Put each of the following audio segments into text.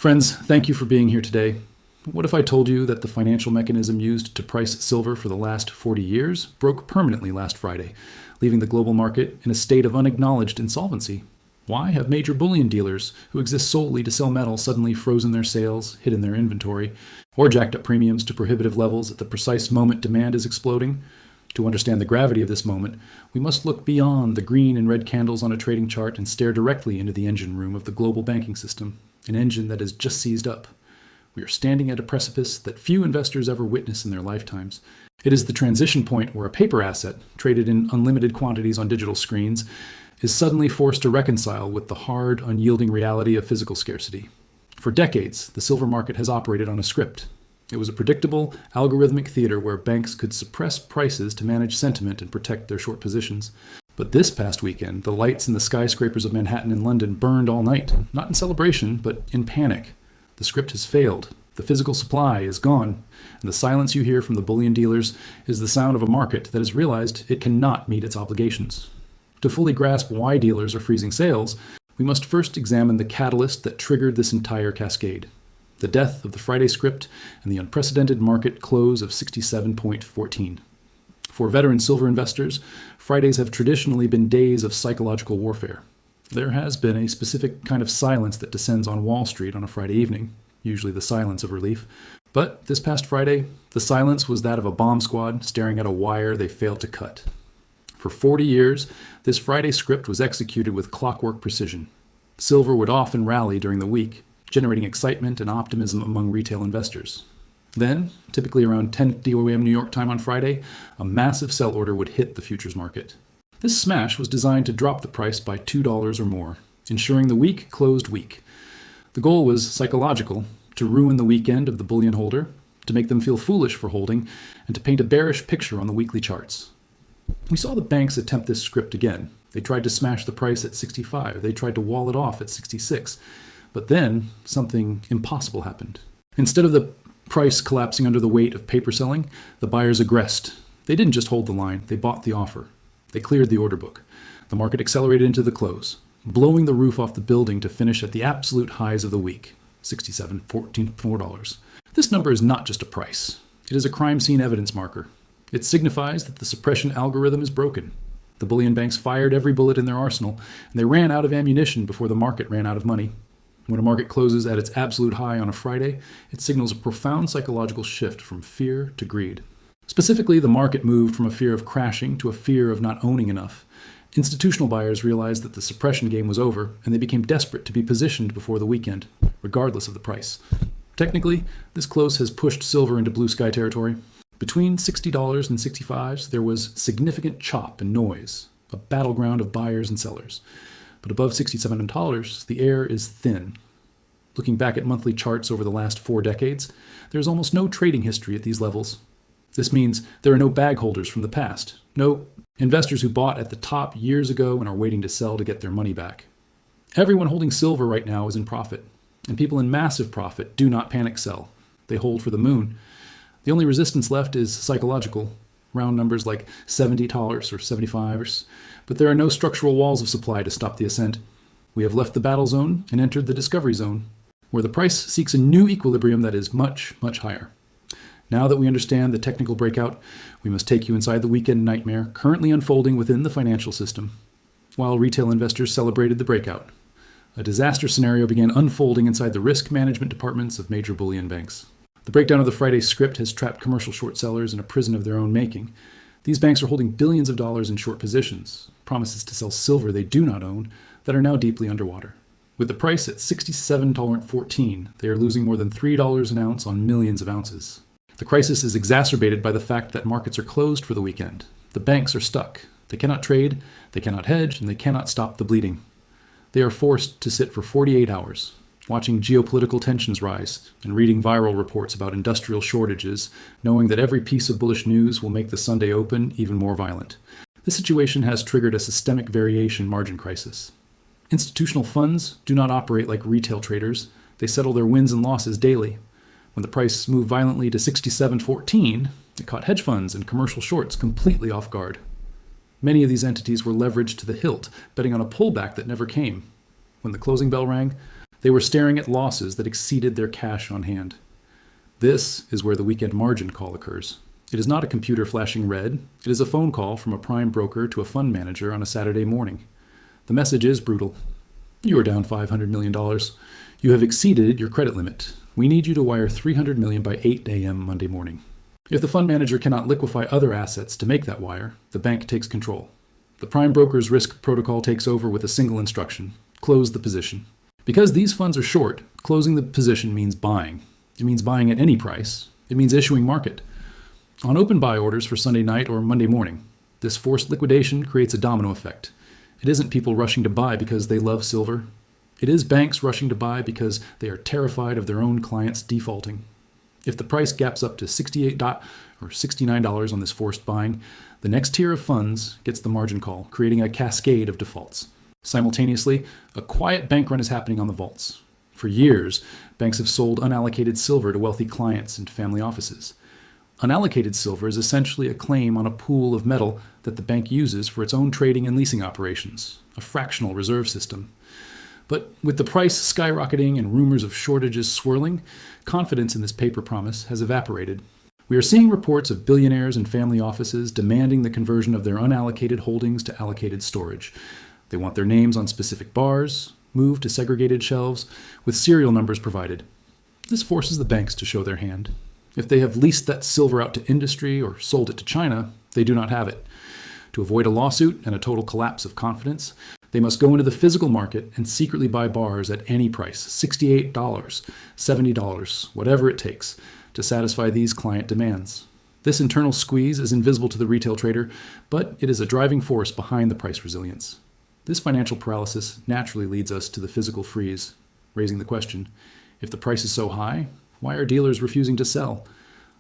Friends, thank you for being here today. What if I told you that the financial mechanism used to price silver for the last 40 years broke permanently last Friday, leaving the global market in a state of unacknowledged insolvency? Why have major bullion dealers who exist solely to sell metal suddenly frozen their sales, hidden their inventory, or jacked up premiums to prohibitive levels at the precise moment demand is exploding? To understand the gravity of this moment, we must look beyond the green and red candles on a trading chart and stare directly into the engine room of the global banking system, an engine that has just seized up. We are standing at a precipice that few investors ever witness in their lifetimes. It is the transition point where a paper asset, traded in unlimited quantities on digital screens, is suddenly forced to reconcile with the hard, unyielding reality of physical scarcity. For decades, the silver market has operated on a script. It was a predictable, algorithmic theater where banks could suppress prices to manage sentiment and protect their short positions. But this past weekend, the lights in the skyscrapers of Manhattan and London burned all night, not in celebration, but in panic. The script has failed. The physical supply is gone, and the silence you hear from the bullion dealers is the sound of a market that has realized it cannot meet its obligations. To fully grasp why dealers are freezing sales, we must first examine the catalyst that triggered this entire cascade: the death of the Friday script and the unprecedented market close of 67.14. For veteran silver investors, Fridays have traditionally been days of psychological warfare. There has been a specific kind of silence that descends on Wall Street on a Friday evening, usually the silence of relief. But this past Friday, the silence was that of a bomb squad staring at a wire they failed to cut. For 40 years, this Friday script was executed with clockwork precision. Silver would often rally during the week, generating excitement and optimism among retail investors. Then, typically around 10 DOM New York time on Friday, a massive sell order would hit the futures market. This smash was designed to drop the price by $2 or more, ensuring the week closed weak. The goal was psychological: to ruin the weekend of the bullion holder, to make them feel foolish for holding, and to paint a bearish picture on the weekly charts. We saw the banks attempt this script again. They tried to smash the price at 65. They tried to wall it off at 66. But then something impossible happened. Instead of the price collapsing under the weight of paper selling, the buyers aggressed. They didn't just hold the line, they bought the offer. They cleared the order book. The market accelerated into the close, blowing the roof off the building to finish at the absolute highs of the week, $67.14. This number is not just a price. It is a crime scene evidence marker. It signifies that the suppression algorithm is broken. The bullion banks fired every bullet in their arsenal, and they ran out of ammunition before the market ran out of money. When a market closes at its absolute high on a Friday, it signals a profound psychological shift from fear to greed. Specifically, the market moved from a fear of crashing to a fear of not owning enough. Institutional buyers realized that the suppression game was over, and they became desperate to be positioned before the weekend, regardless of the price. Technically, this close has pushed silver into blue sky territory. Between $60 and $65, there was significant chop and noise, a battleground of buyers and sellers. But above $67, the air is thin. Looking back at monthly charts over the last 4 decades, there is almost no trading history at these levels. This means there are no bag holders from the past, no investors who bought at the top years ago and are waiting to sell to get their money back. Everyone holding silver right now is in profit, and people in massive profit do not panic sell. They hold for the moon. The only resistance left is psychological, round numbers like $70 or $75, but there are no structural walls of supply to stop the ascent. We have left the battle zone and entered the discovery zone, where the price seeks a new equilibrium that is much, much higher. Now that we understand the technical breakout, we must take you inside the weekend nightmare currently unfolding within the financial system. While retail investors celebrated the breakout, a disaster scenario began unfolding inside the risk management departments of major bullion banks. The breakdown of the Friday script has trapped commercial short sellers in a prison of their own making. These banks are holding billions of dollars in short positions, promises to sell silver they do not own, that are now deeply underwater. With the price at $67.14, they are losing more than $3 an ounce on millions of ounces. The crisis is exacerbated by the fact that markets are closed for the weekend. The banks are stuck. They cannot trade, they cannot hedge, and they cannot stop the bleeding. They are forced to sit for 48 hours, watching geopolitical tensions rise and reading viral reports about industrial shortages, knowing that every piece of bullish news will make the Sunday open even more violent. This situation has triggered a systemic variation margin crisis. Institutional funds do not operate like retail traders. They settle their wins and losses daily. When the price moved violently to $67.14, it caught hedge funds and commercial shorts completely off guard. Many of these entities were leveraged to the hilt, betting on a pullback that never came. When the closing bell rang, They were staring at losses that exceeded their cash on hand. This is where the weekend margin call occurs. It is not a computer flashing red. It is a phone call from a prime broker to a fund manager on a Saturday morning. The message is brutal. You are down $500 million. You have exceeded your credit limit. We need you to wire $300 million by 8 a.m. Monday morning. If the fund manager cannot liquefy other assets to make that wire, the bank takes control. The prime broker's risk protocol takes over with a single instruction: close the position. Because these funds are short, closing the position means buying. It means buying at any price. It means issuing market on open buy orders for Sunday night or Monday morning. This forced liquidation creates a domino effect. It isn't people rushing to buy because they love silver. It is banks rushing to buy because they are terrified of their own clients defaulting. If the price gaps up to $68 or $69 on this forced buying, the next tier of funds gets the margin call, creating a cascade of defaults. Simultaneously, a quiet bank run is happening on the vaults. For years, banks have sold unallocated silver to wealthy clients and family offices. Unallocated silver is essentially a claim on a pool of metal that the bank uses for its own trading and leasing operations, a fractional reserve system. But with the price skyrocketing and rumors of shortages swirling, confidence in this paper promise has evaporated. We are seeing reports of billionaires and family offices demanding the conversion of their unallocated holdings to allocated storage. They want their names on specific bars, moved to segregated shelves, with serial numbers provided. This forces the banks to show their hand. If they have leased that silver out to industry or sold it to China, they do not have it. To avoid a lawsuit and a total collapse of confidence, they must go into the physical market and secretly buy bars at any price, $68, $70, whatever it takes, to satisfy these client demands. This internal squeeze is invisible to the retail trader, but it is a driving force behind the price resilience. This financial paralysis naturally leads us to the physical freeze, raising the question, if the price is so high, why are dealers refusing to sell?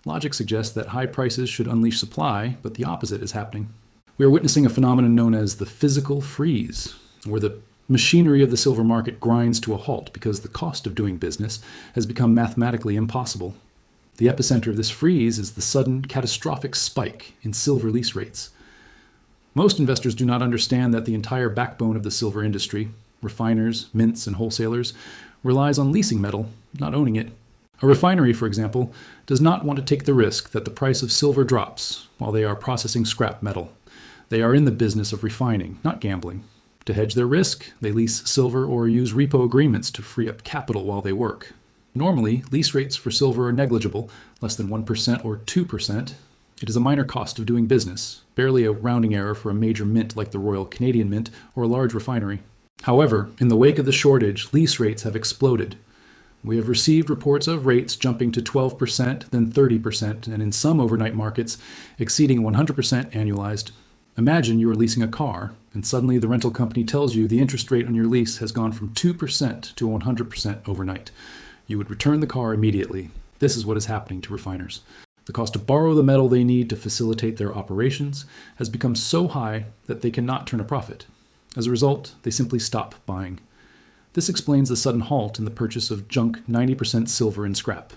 Logic suggests that high prices should unleash supply, but the opposite is happening. We are witnessing a phenomenon known as the physical freeze, where the machinery of the silver market grinds to a halt because the cost of doing business has become mathematically impossible. The epicenter of this freeze is the sudden catastrophic spike in silver lease rates. Most investors do not understand that the entire backbone of the silver industry, refiners, mints, and wholesalers, relies on leasing metal, not owning it. A refinery, for example, does not want to take the risk that the price of silver drops while they are processing scrap metal. They are in the business of refining, not gambling. To hedge their risk, they lease silver or use repo agreements to free up capital while they work. Normally, lease rates for silver are negligible, less than 1% or 2%. It is a minor cost of doing business, barely a rounding error for a major mint like the Royal Canadian Mint or a large refinery. However, in the wake of the shortage, lease rates have exploded. We have received reports of rates jumping to 12%, then 30%, and in some overnight markets, exceeding 100% annualized. Imagine you are leasing a car, and suddenly the rental company tells you the interest rate on your lease has gone from 2% to 100% overnight. You would return the car immediately. This is what is happening to refiners. The cost to borrow the metal they need to facilitate their operations has become so high that they cannot turn a profit. As a result, they simply stop buying. This explains the sudden halt in the purchase of junk 90% silver and scrap.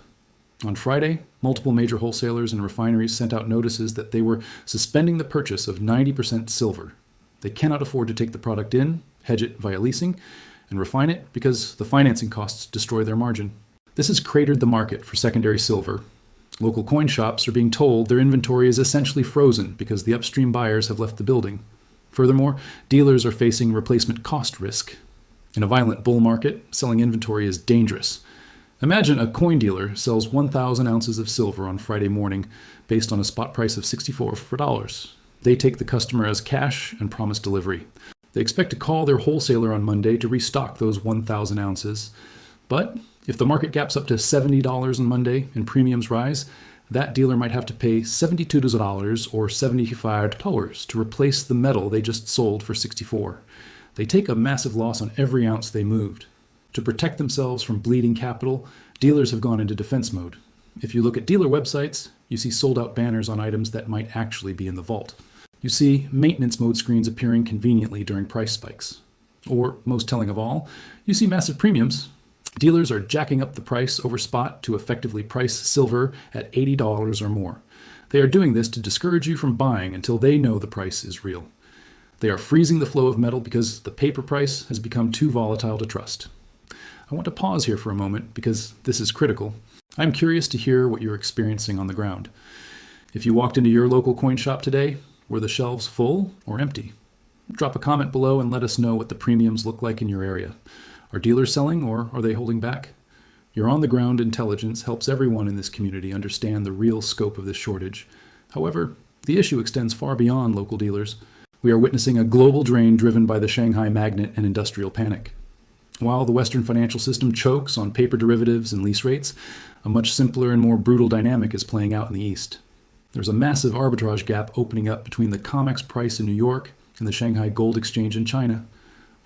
On Friday, multiple major wholesalers and refineries sent out notices that they were suspending the purchase of 90% silver. They cannot afford to take the product in, hedge it via leasing, and refine it because the financing costs destroy their margin. This has cratered the market for secondary silver. Local coin shops are being told their inventory is essentially frozen because the upstream buyers have left the building. Furthermore, dealers are facing replacement cost risk. In a violent bull market, selling inventory is dangerous. Imagine a coin dealer sells 1,000 ounces of silver on Friday morning based on a spot price of $64. They take the customer as cash and promise delivery. They expect to call their wholesaler on Monday to restock those 1,000 ounces. But if the market gaps up to $70 on Monday and premiums rise, that dealer might have to pay $72 or $75 to replace the metal they just sold for $64. They take a massive loss on every ounce they moved. To protect themselves from bleeding capital, dealers have gone into defense mode. If you look at dealer websites, you see sold-out banners on items that might actually be in the vault. You see maintenance mode screens appearing conveniently during price spikes. Or, most telling of all, you see massive premiums. Dealers are jacking up the price over spot to effectively price silver at $80 or more. They are doing this to discourage you from buying until they know the price is real. They are freezing the flow of metal because the paper price has become too volatile to trust. I want to pause here for a moment because this is critical. I'm curious to hear what you're experiencing on the ground. If you walked into your local coin shop today, were the shelves full or empty? Drop a comment below and let us know what the premiums look like in your area. Are dealers selling or are they holding back? Your on-the-ground intelligence helps everyone in this community understand the real scope of this shortage. However, the issue extends far beyond local dealers. We are witnessing a global drain driven by the Shanghai magnet and industrial panic. While the Western financial system chokes on paper derivatives and lease rates, a much simpler and more brutal dynamic is playing out in the East. There's a massive arbitrage gap opening up between the COMEX price in New York and the Shanghai Gold Exchange in China.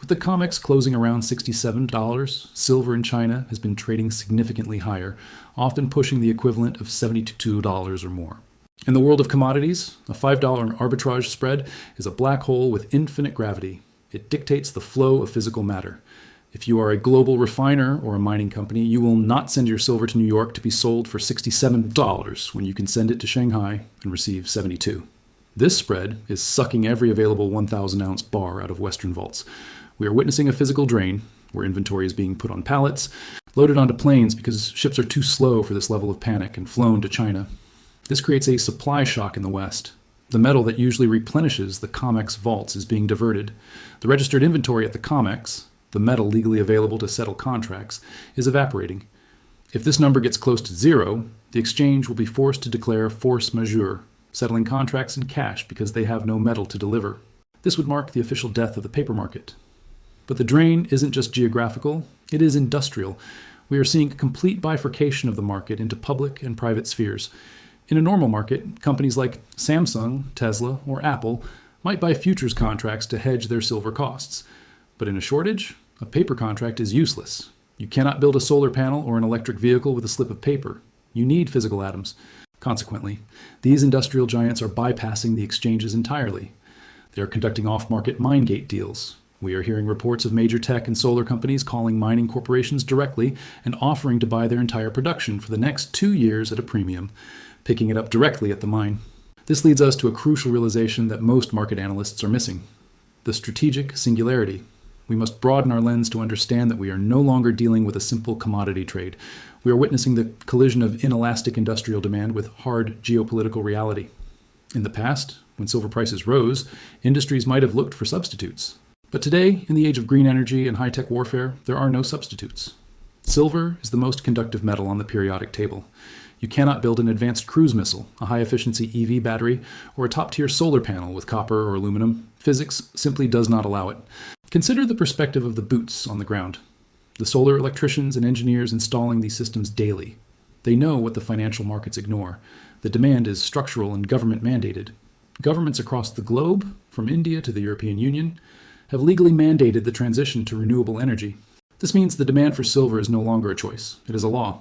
With the COMEX closing around $67, silver in China has been trading significantly higher, often pushing the equivalent of $72 or more. In the world of commodities, a $5 arbitrage spread is a black hole with infinite gravity. It dictates the flow of physical matter. If you are a global refiner or a mining company, you will not send your silver to New York to be sold for $67 when you can send it to Shanghai and receive $72. This spread is sucking every available 1,000-ounce bar out of Western vaults. We are witnessing a physical drain, where inventory is being put on pallets, loaded onto planes because ships are too slow for this level of panic, and flown to China. This creates a supply shock in the West. The metal that usually replenishes the COMEX vaults is being diverted. The registered inventory at the COMEX, the metal legally available to settle contracts, is evaporating. If this number gets close to zero, the exchange will be forced to declare force majeure, settling contracts in cash because they have no metal to deliver. This would mark the official death of the paper market. But the drain isn't just geographical, it is industrial. We are seeing a complete bifurcation of the market into public and private spheres. In a normal market, companies like Samsung, Tesla, or Apple might buy futures contracts to hedge their silver costs. But in a shortage, a paper contract is useless. You cannot build a solar panel or an electric vehicle with a slip of paper. You need physical atoms. Consequently, these industrial giants are bypassing the exchanges entirely. They are conducting off-market mine gate deals. We are hearing reports of major tech and solar companies calling mining corporations directly and offering to buy their entire production for the next 2 years at a premium, picking it up directly at the mine. This leads us to a crucial realization that most market analysts are missing: the strategic singularity. We must broaden our lens to understand that we are no longer dealing with a simple commodity trade. We are witnessing the collision of inelastic industrial demand with hard geopolitical reality. In the past, when silver prices rose, industries might have looked for substitutes. But today, in the age of green energy and high-tech warfare, there are no substitutes. Silver is the most conductive metal on the periodic table. You cannot build an advanced cruise missile, a high-efficiency EV battery, or a top-tier solar panel with copper or aluminum. Physics simply does not allow it. Consider the perspective of the boots on the ground. The solar electricians and engineers installing these systems daily. They know what the financial markets ignore. The demand is structural and government mandated. Governments across the globe, from India to the European Union, have legally mandated the transition to renewable energy. This means the demand for silver is no longer a choice. It is a law.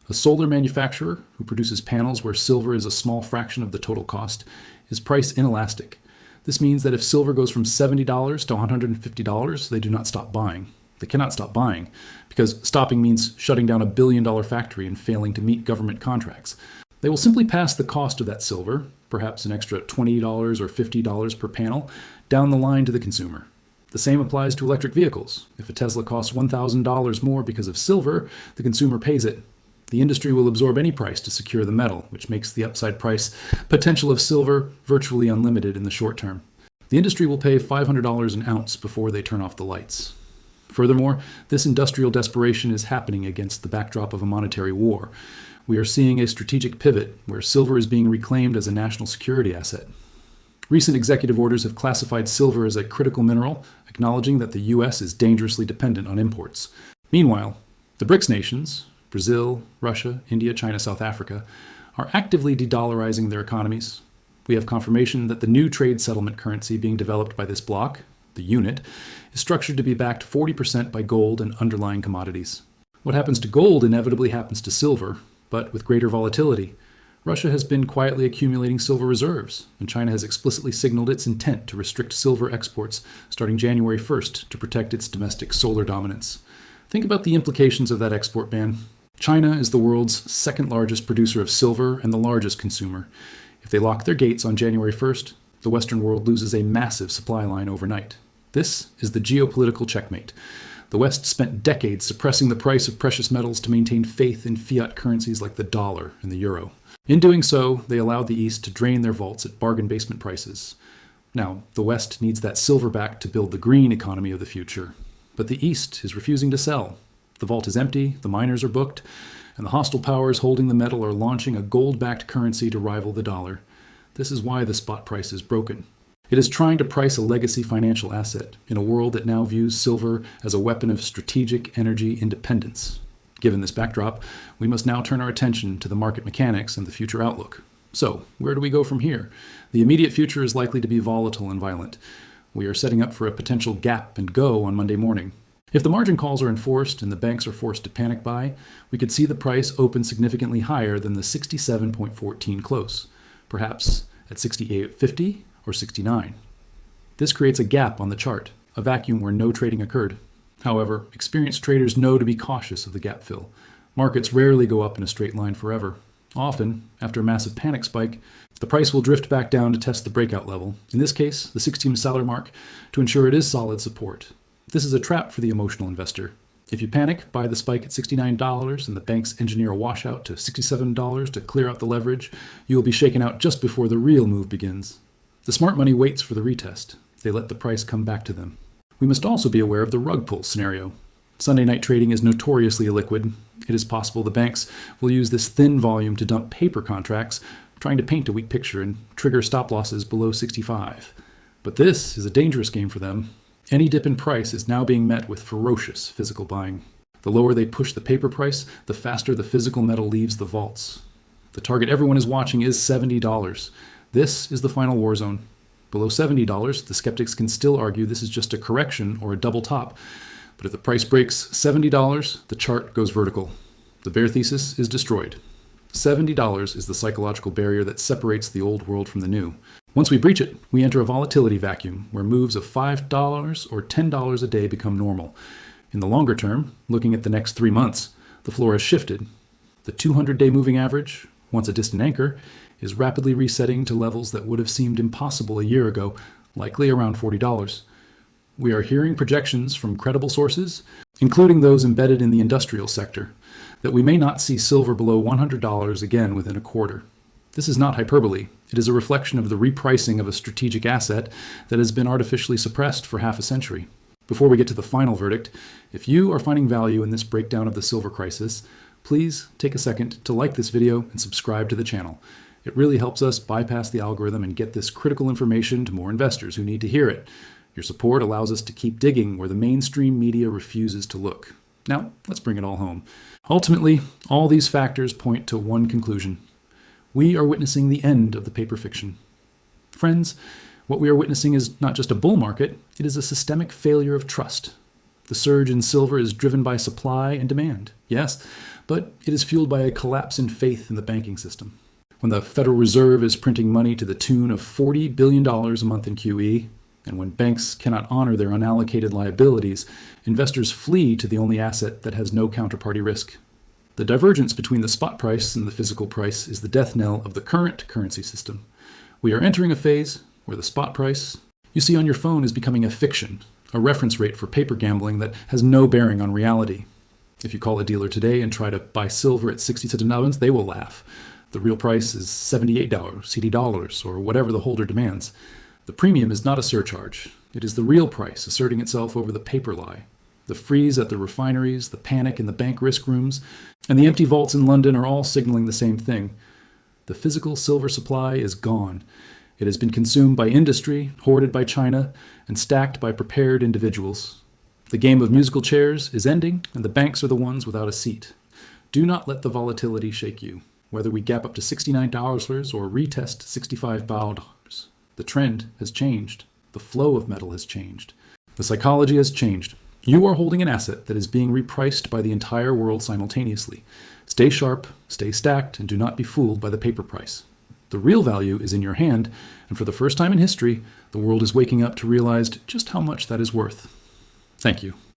A solar manufacturer who produces panels where silver is a small fraction of the total cost is price inelastic. This means that if silver goes from $70 to $150, they do not stop buying. They cannot stop buying, because stopping means shutting down a billion-dollar factory and failing to meet government contracts. They will simply pass the cost of that silver, perhaps an extra $20 or $50 per panel, down the line to the consumer. The same applies to electric vehicles. If a Tesla costs $1,000 more because of silver, the consumer pays it. The industry will absorb any price to secure the metal, which makes the upside price potential of silver virtually unlimited in the short term. The industry will pay $500 an ounce before they turn off the lights. Furthermore, this industrial desperation is happening against the backdrop of a monetary war. We are seeing a strategic pivot where silver is being reclaimed as a national security asset. Recent executive orders have classified silver as a critical mineral, acknowledging that the U.S. is dangerously dependent on imports. Meanwhile, the BRICS nations, Brazil, Russia, India, China, South Africa, are actively de-dollarizing their economies. We have confirmation that the new trade settlement currency being developed by this bloc, the unit, is structured to be backed 40% by gold and underlying commodities. What happens to gold inevitably happens to silver, but with greater volatility. Russia has been quietly accumulating silver reserves, and China has explicitly signaled its intent to restrict silver exports starting January 1st to protect its domestic solar dominance. Think about the implications of that export ban. China is the world's second largest producer of silver and the largest consumer. If they lock their gates on January 1st, the Western world loses a massive supply line overnight. This is the geopolitical checkmate. The West spent decades suppressing the price of precious metals to maintain faith in fiat currencies like the dollar and the euro. In doing so, they allowed the East to drain their vaults at bargain basement prices. Now, the West needs that silver back to build the green economy of the future. But the East is refusing to sell. The vault is empty, the miners are booked, and the hostile powers holding the metal are launching a gold-backed currency to rival the dollar. This is why the spot price is broken. It is trying to price a legacy financial asset in a world that now views silver as a weapon of strategic energy independence. Given this backdrop, we must now turn our attention to the market mechanics and the future outlook. So, where do we go from here? The immediate future is likely to be volatile and violent. We are setting up for a potential gap and go on Monday morning. If the margin calls are enforced and the banks are forced to panic buy, we could see the price open significantly higher than the 67.14 close, perhaps at 68.50 or 69. This creates a gap on the chart, a vacuum where no trading occurred. However, experienced traders know to be cautious of the gap fill. Markets rarely go up in a straight line forever. Often, after a massive panic spike, the price will drift back down to test the breakout level, in this case, the 16-seller mark, to ensure it is solid support. This is a trap for the emotional investor. If you panic, buy the spike at $69 and the banks engineer a washout to $67 to clear out the leverage, you will be shaken out just before the real move begins. The smart money waits for the retest. They let the price come back to them. We must also be aware of the rug pull scenario. Sunday night trading is notoriously illiquid. It is possible the banks will use this thin volume to dump paper contracts, trying to paint a weak picture and trigger stop losses below 65. But this is a dangerous game for them. Any dip in price is now being met with ferocious physical buying. The lower they push the paper price, the faster the physical metal leaves the vaults. The target everyone is watching is $70. This is the final war zone. Below $70, the skeptics can still argue this is just a correction or a double top. But if the price breaks $70, the chart goes vertical. The bear thesis is destroyed. $70 is the psychological barrier that separates the old world from the new. Once we breach it, we enter a volatility vacuum where moves of $5 or $10 a day become normal. In the longer term, looking at the next 3 months, the floor has shifted. The 200-day moving average, once a distant anchor, is rapidly resetting to levels that would have seemed impossible a year ago, likely around $40. We are hearing projections from credible sources, including those embedded in the industrial sector, that we may not see silver below $100 again within a quarter. This is not hyperbole. It is a reflection of the repricing of a strategic asset that has been artificially suppressed for half a century. Before we get to the final verdict, if you are finding value in this breakdown of the silver crisis, please take a second to like this video and subscribe to the channel. It really helps us bypass the algorithm and get this critical information to more investors who need to hear it. Your support allows us to keep digging where the mainstream media refuses to look. Now, let's bring it all home. Ultimately, all these factors point to one conclusion. We are witnessing the end of the paper fiction. Friends, what we are witnessing is not just a bull market, it is a systemic failure of trust. The surge in silver is driven by supply and demand, yes, but it is fueled by a collapse in faith in the banking system. When the Federal Reserve is printing money to the tune of $40 billion a month in QE, and when banks cannot honor their unallocated liabilities, investors flee to the only asset that has no counterparty risk. The divergence between the spot price and the physical price is the death knell of the current currency system. We are entering a phase where the spot price you see on your phone is becoming a fiction, a reference rate for paper gambling that has no bearing on reality. If you call a dealer today and try to buy silver at 67 ounces, they will laugh. The real price is $78, CD dollars, or whatever the holder demands. The premium is not a surcharge. It is the real price asserting itself over the paper lie. The freeze at the refineries, the panic in the bank risk rooms, and the empty vaults in London are all signaling the same thing. The physical silver supply is gone. It has been consumed by industry, hoarded by China, and stacked by prepared individuals. The game of musical chairs is ending, and the banks are the ones without a seat. Do not let the volatility shake you. Whether we gap up to $69 or retest $65, the trend has changed. The flow of metal has changed. The psychology has changed. You are holding an asset that is being repriced by the entire world simultaneously. Stay sharp, stay stacked, and do not be fooled by the paper price. The real value is in your hand, and for the first time in history, the world is waking up to realize just how much that is worth. Thank you.